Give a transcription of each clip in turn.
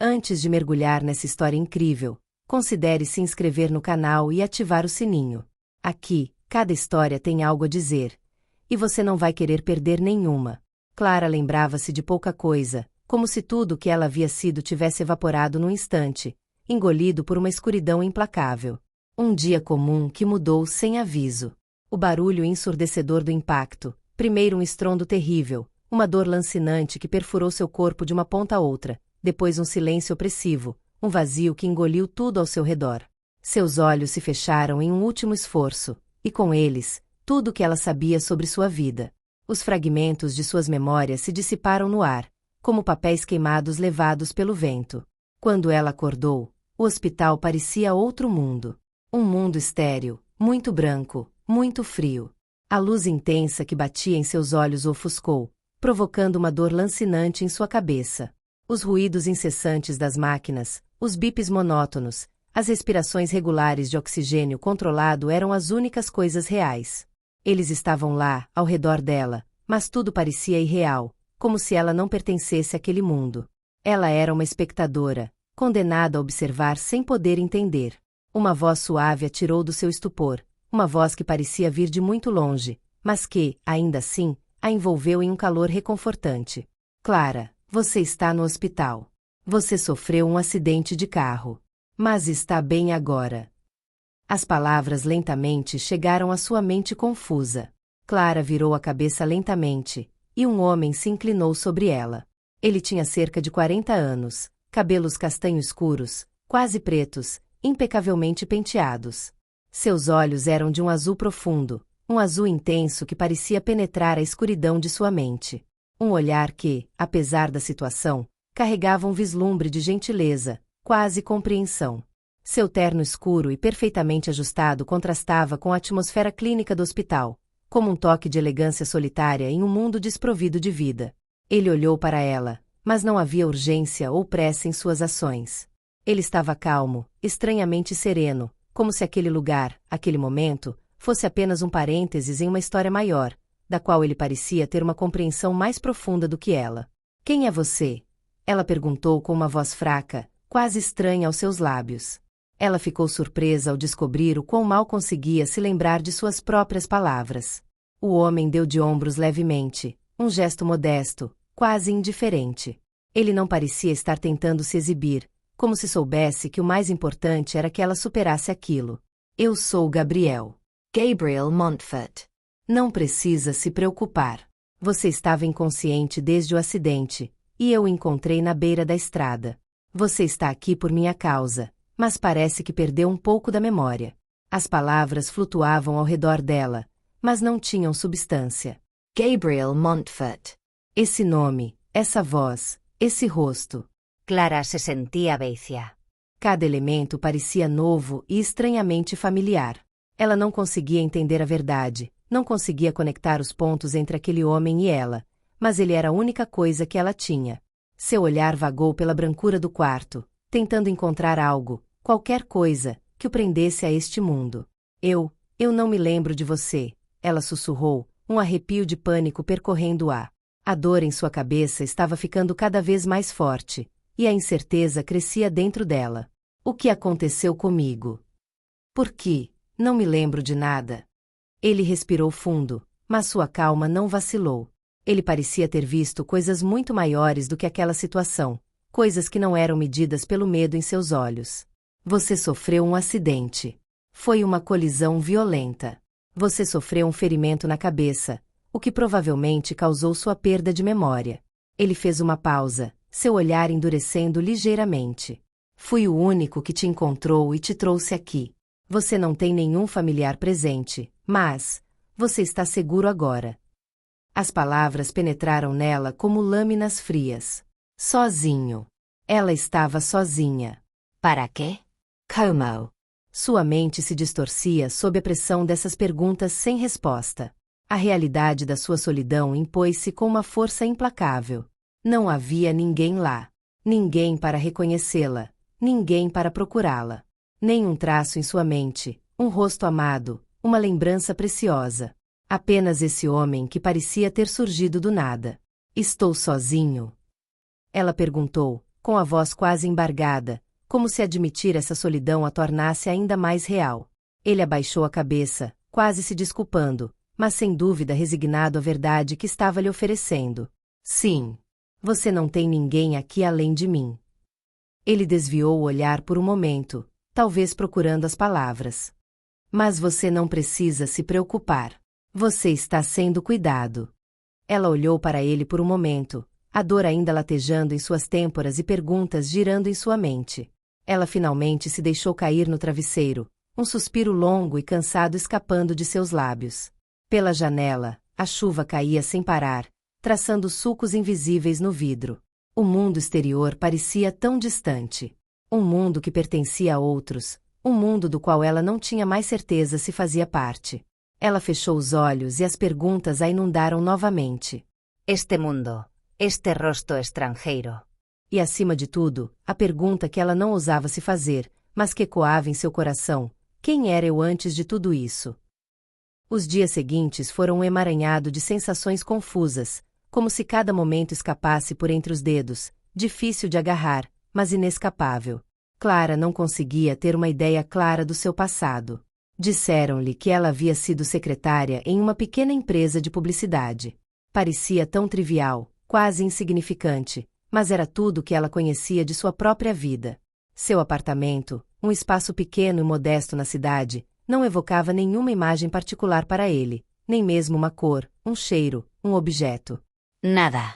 Antes de mergulhar nessa história incrível, considere se inscrever no canal e ativar o sininho. Aqui, cada história tem algo a dizer, e você não vai querer perder nenhuma. Clara lembrava-se de pouca coisa, como se tudo o que ela havia sido tivesse evaporado num instante, engolido por uma escuridão implacável. Um dia comum que mudou sem aviso. O barulho ensurdecedor do impacto, primeiro um estrondo terrível, uma dor lancinante que perfurou seu corpo de uma ponta a outra, depois um silêncio opressivo, um vazio que engoliu tudo ao seu redor. Seus olhos se fecharam em um último esforço, e com eles, tudo o que ela sabia sobre sua vida. Os fragmentos de suas memórias se dissiparam no ar, como papéis queimados levados pelo vento. Quando ela acordou, o hospital parecia outro mundo. Um mundo estéril, muito branco, muito frio. A luz intensa que batia em seus olhos o ofuscou, provocando uma dor lancinante em sua cabeça. Os ruídos incessantes das máquinas, os bips monótonos, as respirações regulares de oxigênio controlado eram as únicas coisas reais. Eles estavam lá, ao redor dela, mas tudo parecia irreal, como se ela não pertencesse àquele mundo. Ela era uma espectadora, condenada a observar sem poder entender. Uma voz suave a tirou do seu estupor, uma voz que parecia vir de muito longe, mas que, ainda assim, a envolveu em um calor reconfortante. Clara, você está no hospital. Você sofreu um acidente de carro. Mas está bem agora. As palavras lentamente chegaram à sua mente confusa. Clara virou a cabeça lentamente, e um homem se inclinou sobre ela. Ele tinha cerca de 40 anos, cabelos castanho escuros, quase pretos, impecavelmente penteados. Seus olhos eram de um azul profundo, um azul intenso que parecia penetrar a escuridão de sua mente. Um olhar que, apesar da situação, carregava um vislumbre de gentileza, quase compreensão. Seu terno escuro e perfeitamente ajustado contrastava com a atmosfera clínica do hospital, como um toque de elegância solitária em um mundo desprovido de vida. Ele olhou para ela, mas não havia urgência ou pressa em suas ações. Ele estava calmo, estranhamente sereno, como se aquele lugar, aquele momento, fosse apenas um parênteses em uma história maior, da qual ele parecia ter uma compreensão mais profunda do que ela. Quem é você? Ela perguntou com uma voz fraca, quase estranha aos seus lábios. Ela ficou surpresa ao descobrir o quão mal conseguia se lembrar de suas próprias palavras. O homem deu de ombros levemente, um gesto modesto, quase indiferente. Ele não parecia estar tentando se exibir, como se soubesse que o mais importante era que ela superasse aquilo. Eu sou Gabriel. Gabriel Montfort. Não precisa se preocupar. Você estava inconsciente desde o acidente, e eu o encontrei na beira da estrada. Você está aqui por minha causa, mas parece que perdeu um pouco da memória. As palavras flutuavam ao redor dela, mas não tinham substância. Gabriel Montfort. Esse nome, essa voz, esse rosto. Clara se sentia vazia. Cada elemento parecia novo e estranhamente familiar. Ela não conseguia entender a verdade, não conseguia conectar os pontos entre aquele homem e ela, mas ele era a única coisa que ela tinha. Seu olhar vagou pela brancura do quarto, tentando encontrar algo, qualquer coisa, que o prendesse a este mundo. Eu não me lembro de você, ela sussurrou, um arrepio de pânico percorrendo-a. A dor em sua cabeça estava ficando cada vez mais forte, e a incerteza crescia dentro dela. O que aconteceu comigo? Por que? Não me lembro de nada. Ele respirou fundo, mas sua calma não vacilou. Ele parecia ter visto coisas muito maiores do que aquela situação, coisas que não eram medidas pelo medo em seus olhos. Você sofreu um acidente. Foi uma colisão violenta. Você sofreu um ferimento na cabeça, o que provavelmente causou sua perda de memória. Ele fez uma pausa, seu olhar endurecendo ligeiramente. Fui o único que te encontrou e te trouxe aqui. Você não tem nenhum familiar presente, mas você está seguro agora. As palavras penetraram nela como lâminas frias. Sozinho. Ela estava sozinha. Para quê? Como? Sua mente se distorcia sob a pressão dessas perguntas sem resposta. A realidade da sua solidão impôs-se com uma força implacável. Não havia ninguém lá. Ninguém para reconhecê-la. Ninguém para procurá-la. Nem um traço em sua mente, um rosto amado, uma lembrança preciosa. Apenas esse homem que parecia ter surgido do nada. Estou sozinho? Ela perguntou, com a voz quase embargada, como se admitir essa solidão a tornasse ainda mais real. Ele abaixou a cabeça, quase se desculpando, mas sem dúvida resignado à verdade que estava lhe oferecendo. Sim. Você não tem ninguém aqui além de mim. Ele desviou o olhar por um momento, talvez procurando as palavras. Mas você não precisa se preocupar. Você está sendo cuidado. Ela olhou para ele por um momento, a dor ainda latejando em suas têmporas e perguntas girando em sua mente. Ela finalmente se deixou cair no travesseiro, um suspiro longo e cansado escapando de seus lábios. Pela janela, a chuva caía sem parar, traçando sulcos invisíveis no vidro. O mundo exterior parecia tão distante. Um mundo que pertencia a outros, um mundo do qual ela não tinha mais certeza se fazia parte. Ela fechou os olhos e as perguntas a inundaram novamente. Este mundo, este rosto estrangeiro. E acima de tudo, a pergunta que ela não ousava se fazer, mas que ecoava em seu coração: quem era eu antes de tudo isso? Os dias seguintes foram um emaranhado de sensações confusas, como se cada momento escapasse por entre os dedos, difícil de agarrar, mas inescapável. Clara não conseguia ter uma ideia clara do seu passado. Disseram-lhe que ela havia sido secretária em uma pequena empresa de publicidade. Parecia tão trivial, quase insignificante, mas era tudo o que ela conhecia de sua própria vida. Seu apartamento, um espaço pequeno e modesto na cidade, não evocava nenhuma imagem particular para ele, nem mesmo uma cor, um cheiro, um objeto. Nada.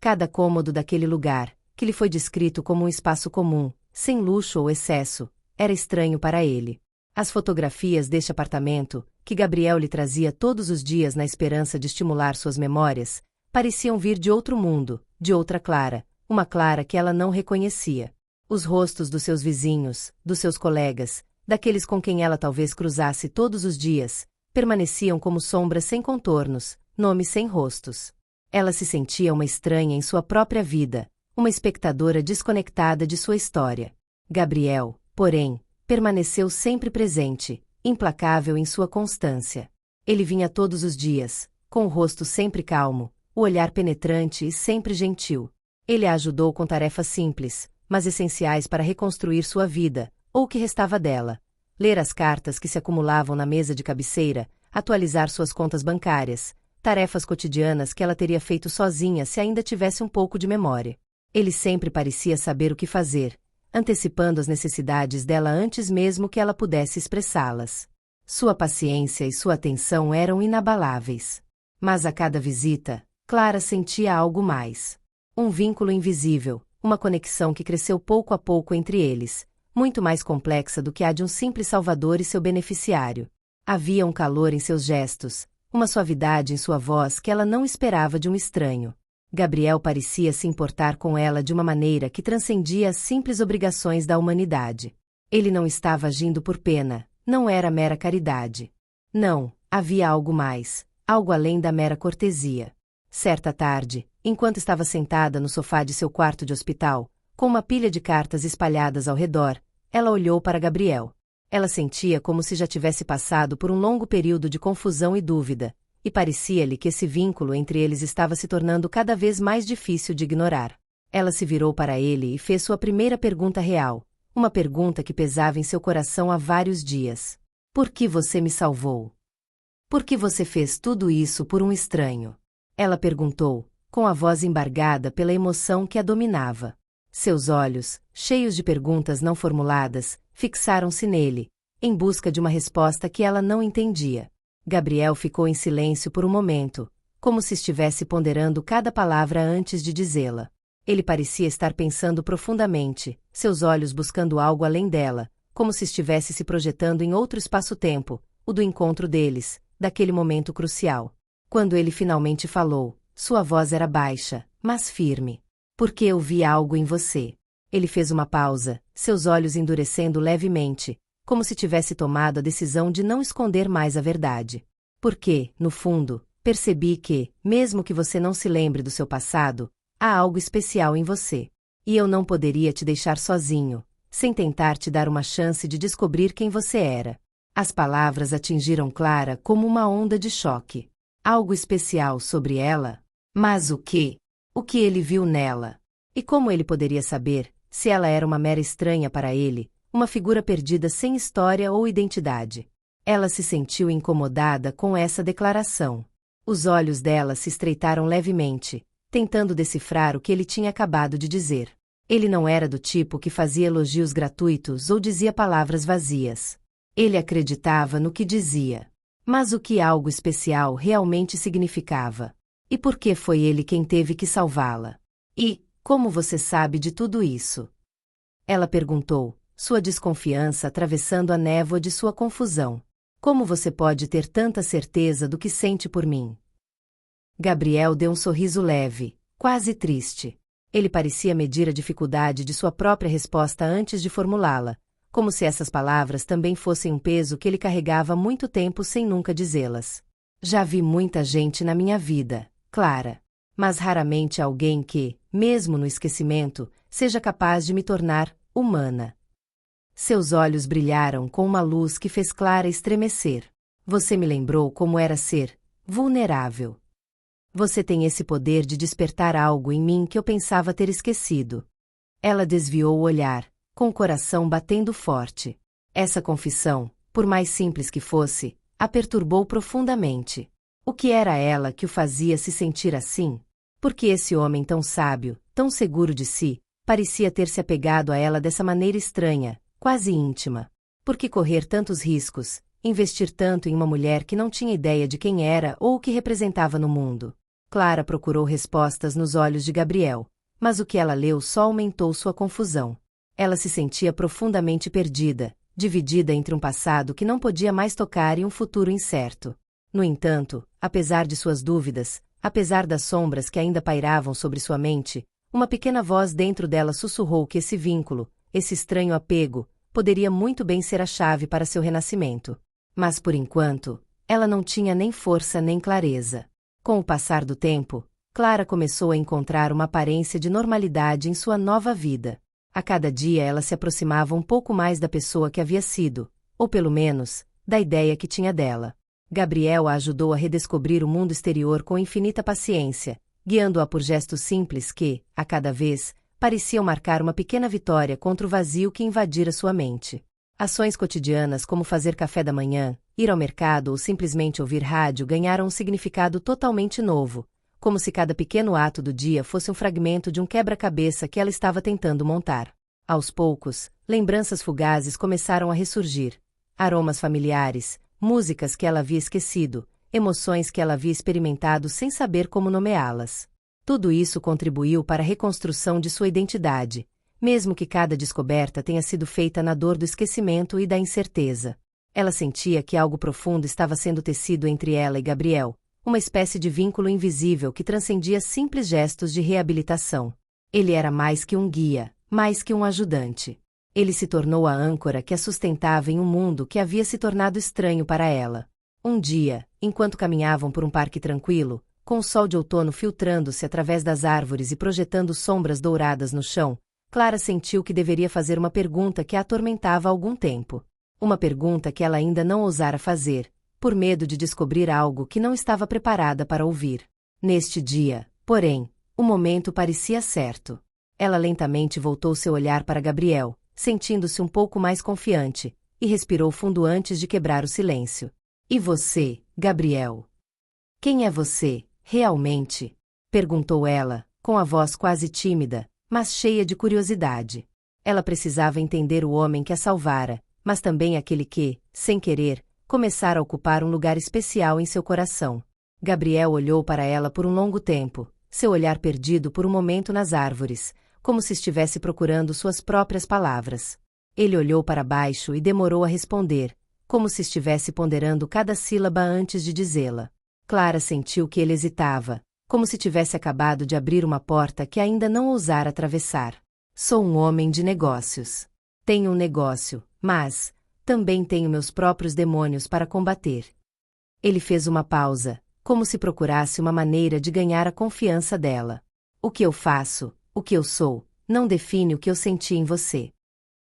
Cada cômodo daquele lugar, que lhe foi descrito como um espaço comum, sem luxo ou excesso, era estranho para ele. As fotografias deste apartamento, que Gabriel lhe trazia todos os dias na esperança de estimular suas memórias, pareciam vir de outro mundo, de outra Clara, uma Clara que ela não reconhecia. Os rostos dos seus vizinhos, dos seus colegas, daqueles com quem ela talvez cruzasse todos os dias, permaneciam como sombras sem contornos, nomes sem rostos. Ela se sentia uma estranha em sua própria vida, uma espectadora desconectada de sua história. Gabriel, porém, permaneceu sempre presente, implacável em sua constância. Ele vinha todos os dias, com o rosto sempre calmo, o olhar penetrante e sempre gentil. Ele a ajudou com tarefas simples, mas essenciais para reconstruir sua vida, ou o que restava dela. Ler as cartas que se acumulavam na mesa de cabeceira, atualizar suas contas bancárias, tarefas cotidianas que ela teria feito sozinha se ainda tivesse um pouco de memória. Ele sempre parecia saber o que fazer, antecipando as necessidades dela antes mesmo que ela pudesse expressá-las. Sua paciência e sua atenção eram inabaláveis. Mas a cada visita, Clara sentia algo mais. Um vínculo invisível, uma conexão que cresceu pouco a pouco entre eles, muito mais complexa do que a de um simples salvador e seu beneficiário. Havia um calor em seus gestos, uma suavidade em sua voz que ela não esperava de um estranho. Gabriel parecia se importar com ela de uma maneira que transcendia as simples obrigações da humanidade. Ele não estava agindo por pena, não era mera caridade. Não, havia algo mais, algo além da mera cortesia. Certa tarde, enquanto estava sentada no sofá de seu quarto de hospital, com uma pilha de cartas espalhadas ao redor, ela olhou para Gabriel. Ela sentia como se já tivesse passado por um longo período de confusão e dúvida, e parecia-lhe que esse vínculo entre eles estava se tornando cada vez mais difícil de ignorar. Ela se virou para ele e fez sua primeira pergunta real, uma pergunta que pesava em seu coração há vários dias. Por que você me salvou? Por que você fez tudo isso por um estranho? Ela perguntou, com a voz embargada pela emoção que a dominava. Seus olhos, cheios de perguntas não formuladas, fixaram-se nele, em busca de uma resposta que ela não entendia. Gabriel ficou em silêncio por um momento, como se estivesse ponderando cada palavra antes de dizê-la. Ele parecia estar pensando profundamente, seus olhos buscando algo além dela, como se estivesse se projetando em outro espaço-tempo, o do encontro deles, daquele momento crucial. Quando ele finalmente falou, sua voz era baixa, mas firme. Porque eu vi algo em você. Ele fez uma pausa, seus olhos endurecendo levemente, como se tivesse tomado a decisão de não esconder mais a verdade. Porque, no fundo, percebi que, mesmo que você não se lembre do seu passado, há algo especial em você. E eu não poderia te deixar sozinho, sem tentar te dar uma chance de descobrir quem você era. As palavras atingiram Clara como uma onda de choque. Algo especial sobre ela? Mas o que? O que ele viu nela? E como ele poderia saber, se ela era uma mera estranha para ele, uma figura perdida sem história ou identidade? Ela se sentiu incomodada com essa declaração. Os olhos dela se estreitaram levemente, tentando decifrar o que ele tinha acabado de dizer. Ele não era do tipo que fazia elogios gratuitos ou dizia palavras vazias. Ele acreditava no que dizia. Mas o que algo especial realmente significava? E por que foi ele quem teve que salvá-la? E, como você sabe de tudo isso? Ela perguntou, sua desconfiança atravessando a névoa de sua confusão. Como você pode ter tanta certeza do que sente por mim? Gabriel deu um sorriso leve, quase triste. Ele parecia medir a dificuldade de sua própria resposta antes de formulá-la, como se essas palavras também fossem um peso que ele carregava há muito tempo sem nunca dizê-las. Já vi muita gente na minha vida, Clara, mas raramente alguém que, mesmo no esquecimento, seja capaz de me tornar humana. Seus olhos brilharam com uma luz que fez Clara estremecer. Você me lembrou como era ser vulnerável. Você tem esse poder de despertar algo em mim que eu pensava ter esquecido. Ela desviou o olhar, com o coração batendo forte. Essa confissão, por mais simples que fosse, a perturbou profundamente. O que era ela que o fazia se sentir assim? Porque esse homem tão sábio, tão seguro de si, parecia ter se apegado a ela dessa maneira estranha, quase íntima. Por que correr tantos riscos, investir tanto em uma mulher que não tinha ideia de quem era ou o que representava no mundo? Clara procurou respostas nos olhos de Gabriel, mas o que ela leu só aumentou sua confusão. Ela se sentia profundamente perdida, dividida entre um passado que não podia mais tocar e um futuro incerto. No entanto, apesar de suas dúvidas, apesar das sombras que ainda pairavam sobre sua mente, uma pequena voz dentro dela sussurrou que esse vínculo, esse estranho apego, poderia muito bem ser a chave para seu renascimento. Mas por enquanto, ela não tinha nem força nem clareza. Com o passar do tempo, Clara começou a encontrar uma aparência de normalidade em sua nova vida. A cada dia ela se aproximava um pouco mais da pessoa que havia sido, ou pelo menos, da ideia que tinha dela. Gabriel a ajudou a redescobrir o mundo exterior com infinita paciência, guiando-a por gestos simples que, a cada vez, pareciam marcar uma pequena vitória contra o vazio que invadira sua mente. Ações cotidianas como fazer café da manhã, ir ao mercado ou simplesmente ouvir rádio ganharam um significado totalmente novo, como se cada pequeno ato do dia fosse um fragmento de um quebra-cabeça que ela estava tentando montar. Aos poucos, lembranças fugazes começaram a ressurgir. Aromas familiares, músicas que ela havia esquecido, emoções que ela havia experimentado sem saber como nomeá-las. Tudo isso contribuiu para a reconstrução de sua identidade, mesmo que cada descoberta tenha sido feita na dor do esquecimento e da incerteza. Ela sentia que algo profundo estava sendo tecido entre ela e Gabriel, uma espécie de vínculo invisível que transcendia simples gestos de reabilitação. Ele era mais que um guia, mais que um ajudante. Ele se tornou a âncora que a sustentava em um mundo que havia se tornado estranho para ela. Um dia, enquanto caminhavam por um parque tranquilo, com o sol de outono filtrando-se através das árvores e projetando sombras douradas no chão, Clara sentiu que deveria fazer uma pergunta que a atormentava há algum tempo. Uma pergunta que ela ainda não ousara fazer, por medo de descobrir algo que não estava preparada para ouvir. Neste dia, porém, o momento parecia certo. Ela lentamente voltou seu olhar para Gabriel, sentindo-se um pouco mais confiante, e respirou fundo antes de quebrar o silêncio. E você, Gabriel? Quem é você, realmente? Perguntou ela, com a voz quase tímida, mas cheia de curiosidade. Ela precisava entender o homem que a salvara, mas também aquele que, sem querer, começara a ocupar um lugar especial em seu coração. Gabriel olhou para ela por um longo tempo, seu olhar perdido por um momento nas árvores, como se estivesse procurando suas próprias palavras. Ele olhou para baixo e demorou a responder, como se estivesse ponderando cada sílaba antes de dizê-la. Clara sentiu que ele hesitava, como se tivesse acabado de abrir uma porta que ainda não ousara atravessar. Sou um homem de negócios. Tenho um negócio, mas também tenho meus próprios demônios para combater. Ele fez uma pausa, como se procurasse uma maneira de ganhar a confiança dela. O que eu faço, o que eu sou, não define o que eu senti em você.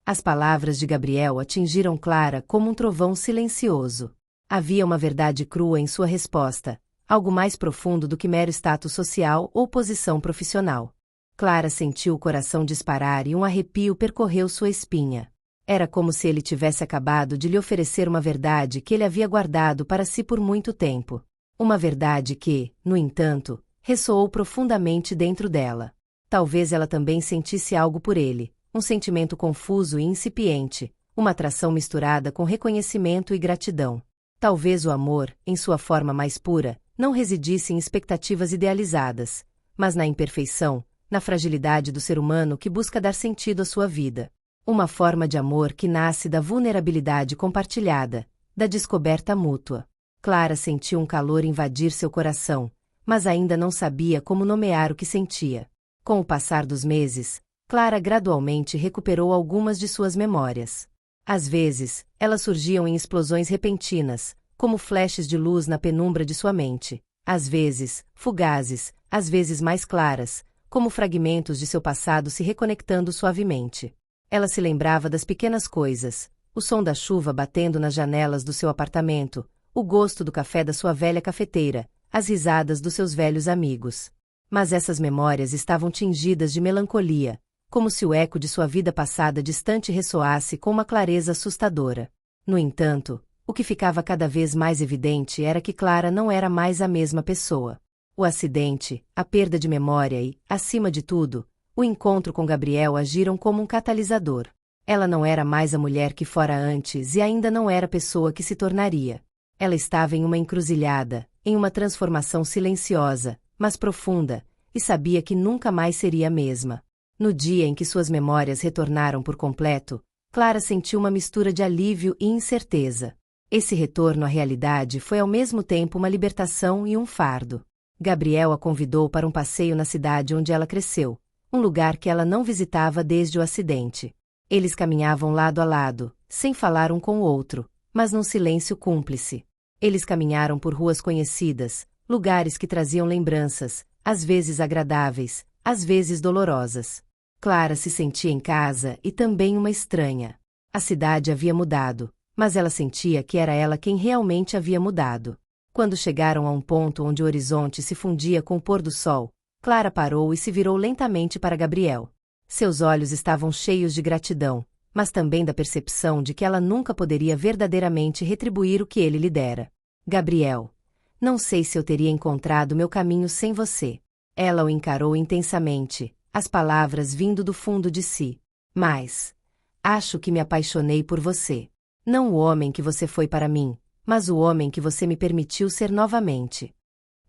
As palavras de Gabriel atingiram Clara como um trovão silencioso. Havia uma verdade crua em sua resposta, algo mais profundo do que mero status social ou posição profissional. Clara sentiu o coração disparar e um arrepio percorreu sua espinha. Era como se ele tivesse acabado de lhe oferecer uma verdade que ele havia guardado para si por muito tempo. Uma verdade que, no entanto, ressoou profundamente dentro dela. Talvez ela também sentisse algo por ele, um sentimento confuso e incipiente, uma atração misturada com reconhecimento e gratidão. Talvez o amor, em sua forma mais pura, não residisse em expectativas idealizadas, mas na imperfeição, na fragilidade do ser humano que busca dar sentido à sua vida. Uma forma de amor que nasce da vulnerabilidade compartilhada, da descoberta mútua. Clara sentiu um calor invadir seu coração, mas ainda não sabia como nomear o que sentia. Com o passar dos meses, Clara gradualmente recuperou algumas de suas memórias. Às vezes, elas surgiam em explosões repentinas, como flashes de luz na penumbra de sua mente. Às vezes, fugazes, às vezes mais claras, como fragmentos de seu passado se reconectando suavemente. Ela se lembrava das pequenas coisas, o som da chuva batendo nas janelas do seu apartamento, o gosto do café da sua velha cafeteira, as risadas dos seus velhos amigos. Mas essas memórias estavam tingidas de melancolia, como se o eco de sua vida passada distante ressoasse com uma clareza assustadora. No entanto, o que ficava cada vez mais evidente era que Clara não era mais a mesma pessoa. O acidente, a perda de memória e, acima de tudo, o encontro com Gabriel agiram como um catalisador. Ela não era mais a mulher que fora antes e ainda não era a pessoa que se tornaria. Ela estava em uma encruzilhada, em uma transformação silenciosa, mas profunda, e sabia que nunca mais seria a mesma. No dia em que suas memórias retornaram por completo, Clara sentiu uma mistura de alívio e incerteza. Esse retorno à realidade foi ao mesmo tempo uma libertação e um fardo. Gabriel a convidou para um passeio na cidade onde ela cresceu, um lugar que ela não visitava desde o acidente. Eles caminhavam lado a lado, sem falar um com o outro, mas num silêncio cúmplice. Eles caminharam por ruas conhecidas, lugares que traziam lembranças, às vezes agradáveis, às vezes dolorosas. Clara se sentia em casa e também uma estranha. A cidade havia mudado, mas ela sentia que era ela quem realmente havia mudado. Quando chegaram a um ponto onde o horizonte se fundia com o pôr do sol, Clara parou e se virou lentamente para Gabriel. Seus olhos estavam cheios de gratidão, mas também da percepção de que ela nunca poderia verdadeiramente retribuir o que ele lhe dera. Gabriel, não sei se eu teria encontrado meu caminho sem você. Ela o encarou intensamente, as palavras vindo do fundo de si. Mas acho que me apaixonei por você. Não o homem que você foi para mim, mas o homem que você me permitiu ser novamente.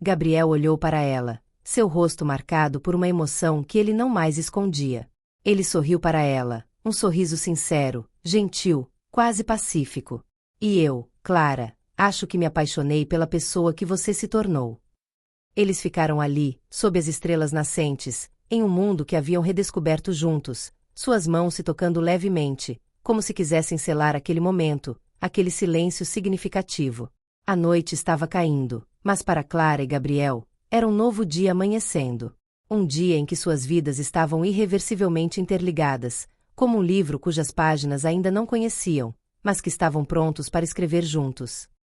Gabriel olhou para ela, seu rosto marcado por uma emoção que ele não mais escondia. Ele sorriu para ela, um sorriso sincero, gentil, quase pacífico. E eu, Clara, acho que me apaixonei pela pessoa que você se tornou. Eles ficaram ali, sob as estrelas nascentes, em um mundo que haviam redescoberto juntos, suas mãos se tocando levemente, como se quisessem selar aquele momento, aquele silêncio significativo. A noite estava caindo, mas para Clara e Gabriel, era um novo dia amanhecendo. Um dia em que suas vidas estavam irreversivelmente interligadas, como um livro cujas páginas ainda não conheciam, mas que estavam prontos para escrever juntos.